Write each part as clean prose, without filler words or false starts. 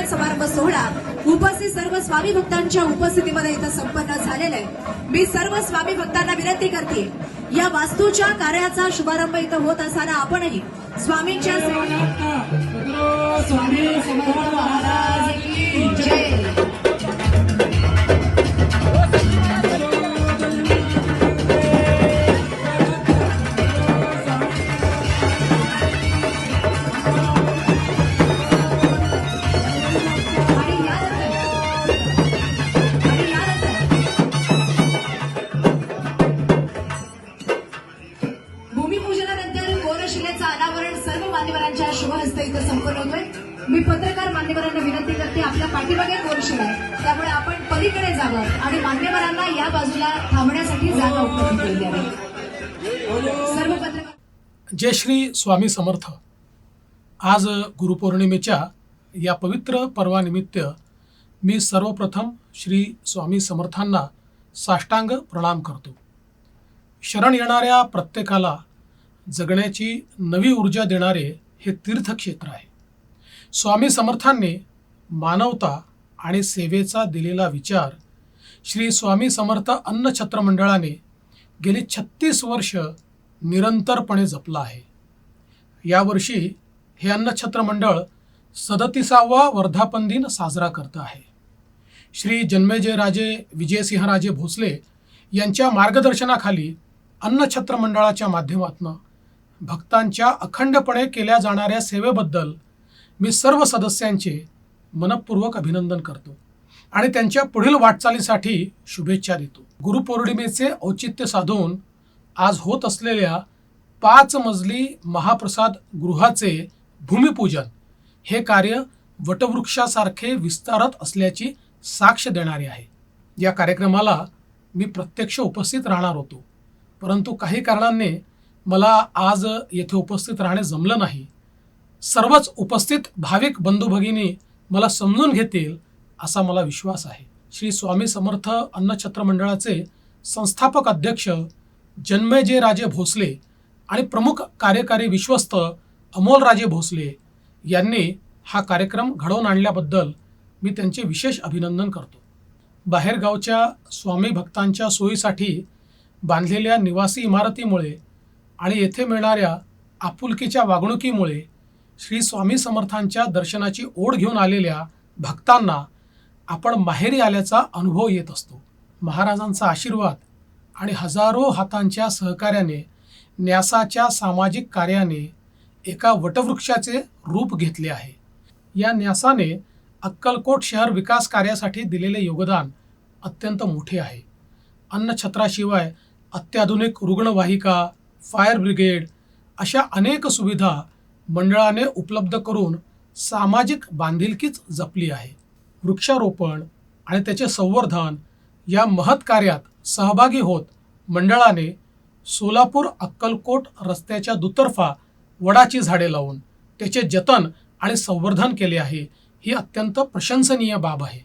समारंभ सोहळा उपस्थित सर्व स्वामी भक्तांच्या उपस्थितीमध्ये इथं संपन्न झालेला आहे। मी सर्व स्वामी भक्तांना विनंती करते, या वास्तूच्या कार्याचा शुभारंभ इथं होत असताना आपणही स्वामींच्या स्वामी समर्थ महाराज की जय। सर्व मान्यवरांच्या शुभहस्ते इथं संपन्न होतोय। मी पत्रकार मान्यवरांना विनंती करते, आपल्या पाठीमागे कोरशील आहे, त्यामुळे आपण पलीकडे जावं आणि मान्यवरांना या बाजूला थांबण्यासाठी जागा उपलब्ध करून द्यावी। सर्व पत्रकार जय श्री स्वामी समर्थ। आज गुरुपौर्णिमेच्या या पवित्र पर्वानिमित्त मी सर्वप्रथम श्री स्वामी समर्थांना साष्टांग प्रणाम करतो। शरण येणाऱ्या प्रत्येकाला जगण्याची नवी ऊर्जा देणारे हे तीर्थक्षेत्र आहे। स्वामी समर्थांनी मानवता आणि सेवेचा दिलेला विचार श्री स्वामी समर्थ अन्नछत्र मंडळाने गेली 36 वर्ष निरंतरपणे जपला आहे। यावर्षी हे अन्नछत्र मंडळ 37वा वर्धापन दिन साजरा करत आहे। श्री जन्मेजयराजे विजयसिंहराजे भोसले यांच्या मार्गदर्शनाखाली अन्नछत्र मंडळाच्या माध्यमातून भक्तांच्या अखंडपणे केल्या जाणाऱ्या सेवेबद्दल मी सर्व सदस्यांचे मनपूर्वक अभिनंदन करतो आणि त्यांच्या पुढील वाटचालीसाठी शुभेच्छा देतो। गुरुपौर्णिमेचे औचित्य साधून आज होत असलेल्या 5 मजली महाप्रसाद गृहाचे भूमिपूजन हे कार्य वटवृक्षासारखे विस्तारत असल्याची साक्ष देणारे आहे। या कार्यक्रमाला मी प्रत्यक्ष उपस्थित राहणार होतो, परंतु काही कारणांनी मला आज येथे उपस्थित राहणे जमलं नाही। सर्वच उपस्थित भाविक बंधू भगिनी मला समजून घेतील असा मला विश्वास आहे। श्री स्वामी समर्थ अन्नछत्र मंडळाचे संस्थापक अध्यक्ष जन्मेजयराजे भोसले आणि प्रमुख कार्यकारी विश्वस्त अमोलराजे भोसले यांनी हा कार्यक्रम घडवून आणल्याबद्दल मी त्यांचे विशेष अभिनंदन करतो। बाहेरगावच्या स्वामी भक्तांच्या सोयीसाठी बांधलेल्या निवासी इमारतीमुळे आणि येथे मिळणाऱ्या आपुलकीच्या वागणुकीमुळे श्री स्वामी समर्थांच्या दर्शनाची ओढ घेऊन आलेल्या भक्तांना आपण माहेरी आल्याचा अनुभव येत असतो। महाराजांचा आशीर्वाद आणि हजारो हातांच्या सहकार्याने न्यासाच्या सामाजिक कार्याने एका वटवृक्षाचे रूप घेतले आहे। या न्यासाने अक्कलकोट शहर विकास कार्यासाठी दिलेले योगदान अत्यंत मोठे आहे। अन्नछत्राशिवाय अत्याधुनिक रुग्णवाहिका, फायर ब्रिगेड अशा अनेक सुविधा मंडळाने उपलब्ध करून सामाजिक बांधिलकीच जपली आहे। वृक्षारोपण आणि त्याचे संवर्धन या महत् कार्यात सहभागी होत मंडळाने सोलापूर अक्कलकोट रस्त्याच्या दुतर्फा वडाची झाडे लावून त्याचे जतन आणि संवर्धन केले आहे। ही अत्यंत प्रशंसनीय बाब आहे।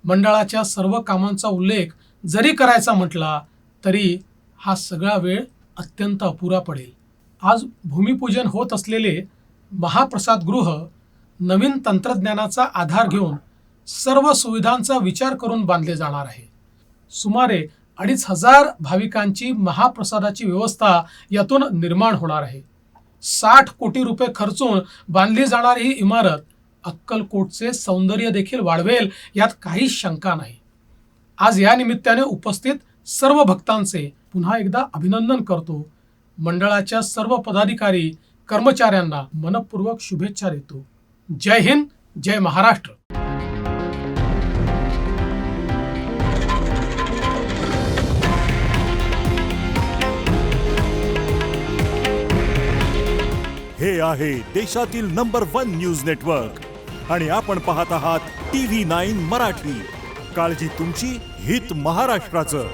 मंडळाच्या सर्व कामांचा उल्लेख जरी करायचा म्हटला तरी हा सगळा वेळ अत्यंत अपुरा पडेल। आज भूमिपूजन होत असलेले महाप्रसादगृह नवीन तंत्रज्ञानाचा आधार घेऊन सर्व सुविधांचा विचार करून बांधले जाणार आहे। सुमारे 2500 भाविकांची महाप्रसादाची व्यवस्था यातून निर्माण होणार आहे। 60 कोटी रुपये खर्चून बांधली जाणारी ही इमारत अक्कलकोटचे सौंदर्य देखील वाढवेल यात काहीच शंका नाही। आज या निमित्ताने उपस्थित सर्व भक्तांचे पुन्हा एकदा अभिनंदन करतो। मंडळाच्या सर्व पदाधिकारी कर्मचाऱ्यांना मनपूर्वक शुभेच्छा देतो। जय हिंद, जय महाराष्ट्र। हे आहे देशातील नंबर 1 न्यूज नेटवर्क आणि आपण पाहत आहात TV9 मराठी। काळजी तुमची, हित महाराष्ट्राचं।